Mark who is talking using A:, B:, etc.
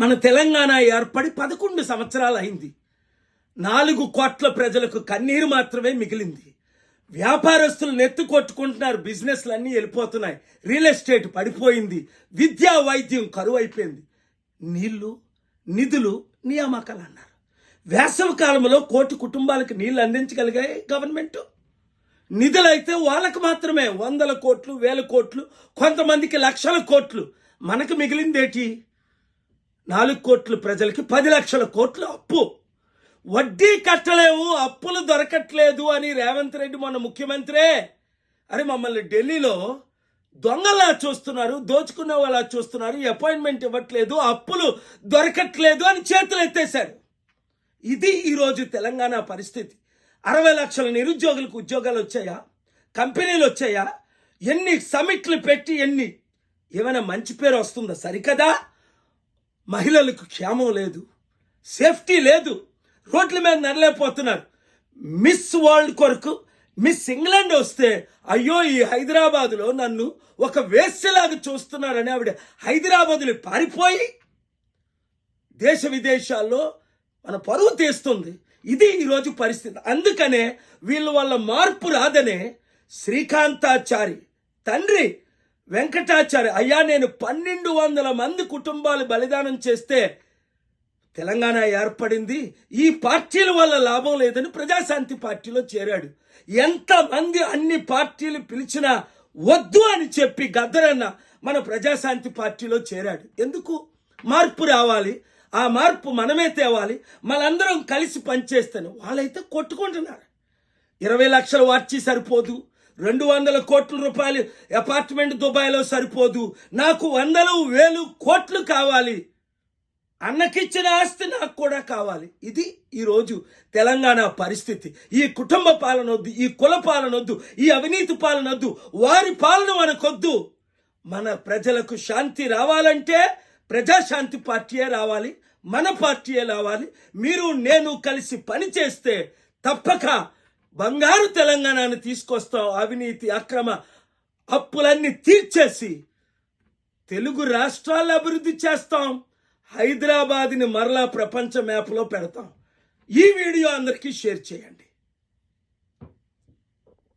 A: మన తెలంగాణ ఏర్పడి 11 సంవత్సరాలు అయింది. 4 కోట్ల ప్రజలకు కన్నీరు మాత్రమే మిగిలింది. వ్యాపారస్తులు నెత్తి కొట్టుకుంటున్నారు, బిజినెస్లు అన్నీ వెళ్ళిపోతున్నాయి, రియల్ ఎస్టేట్ పడిపోయింది, విద్యా వైద్యం కరువు అయిపోయింది. నీళ్లు, నిధులు, నియామకాలు అన్నారు. వేసవి కాలంలో 1 కోటి కుటుంబాలకు నీళ్లు అందించగలిగాయి గవర్నమెంట్. నిధులైతే వాళ్ళకు మాత్రమే 100 కోట్లు, 1000 కోట్లు, కొంతమందికి లక్షల కోట్లు. మనకు మిగిలిందేటి? 4 కోట్ల ప్రజలకి 10 లక్షల కోట్లు అప్పు. వడ్డీ కట్టలేవు, అప్పులు దొరకట్లేదు అని రేవంత్ రెడ్డి మొన్న ముఖ్యమంత్రే అరే మమ్మల్ని ఢిల్లీలో దొంగలా చూస్తున్నారు, దోచుకునే వాళ్ళ చూస్తున్నారు, అపాయింట్మెంట్ ఇవ్వట్లేదు, అప్పులు దొరకట్లేదు అని చేతులు ఎత్తేశాడు. ఇది ఈరోజు తెలంగాణ పరిస్థితి. 60 లక్షల నిరుద్యోగులకు ఉద్యోగాలు వచ్చాయా? కంపెనీలు వచ్చాయా? ఎన్ని సమిట్లు పెట్టి ఏమైనా మంచి పేరు వస్తుందా? సరికదా. మహిళలకు క్షేమం లేదు, సేఫ్టీ లేదు, రోడ్ల మీద నడలేకపోతున్నారు. మిస్ వరల్డ్ కొరకు మిస్ ఇంగ్లాండ్ వస్తే అయ్యో ఈ హైదరాబాదులో నన్ను ఒక వేశ్యలాగా చూస్తున్నారని ఆవిడ హైదరాబాదులో పారిపోయి దేశ విదేశాల్లో మన పరువు తీస్తుంది. ఇది ఈరోజు పరిస్థితి. అందుకనే వీళ్ళ వల్ల మార్పు రాదనే శ్రీకాంతాచారి తండ్రి వెంకటాచారి అయ్యా నేను 1200 మంది కుటుంబాలు బలిదానం చేస్తే తెలంగాణ ఏర్పడింది, ఈ పార్టీల వల్ల లాభం లేదని ప్రజాశాంతి పార్టీలో చేరాడు. ఎంతమంది అన్ని పార్టీలు పిలిచినా వద్దు అని చెప్పి గద్దరన్న మన ప్రజాశాంతి పార్టీలో చేరాడు. ఎందుకు? మార్పు రావాలి, ఆ మార్పు మనమే తేవాలి, మనందరం కలిసి పనిచేస్తాను. వాళ్ళైతే కొట్టుకుంటున్నారు. 20 లక్షల వార్చి సరిపోదు, 200 కోట్ల రూపాయలు అపార్ట్మెంట్ దుబాయ్లో సరిపోదు, నాకు 100,000 కోట్లు కావాలి, అన్నకిచ్చిన ఆస్తి నాకు కూడా కావాలి. ఇది ఈరోజు తెలంగాణ పరిస్థితి. ఈ కుటుంబ పాలన వద్దు, ఈ కుల పాలన వద్దు, ఈ అవినీతి పాలన వద్దు, వారి పాలన మనకొద్దు. మన ప్రజలకు శాంతి రావాలంటే ప్రజాశాంతి పార్టీయే రావాలి, మన పార్టీయే రావాలి. మీరు నేను కలిసి పని చేస్తే తప్పక బంగారు తెలంగాణను తీసుకొస్తాం. అవినీతి అక్రమ అప్పులన్నీ తీర్చేసి తెలుగు రాష్ట్రాలు అభివృద్ధి చేస్తాం. హైదరాబాద్ని మరలా ప్రపంచ మ్యాప్లో పెడతాం. ఈ వీడియో అందరికీ షేర్ చేయండి.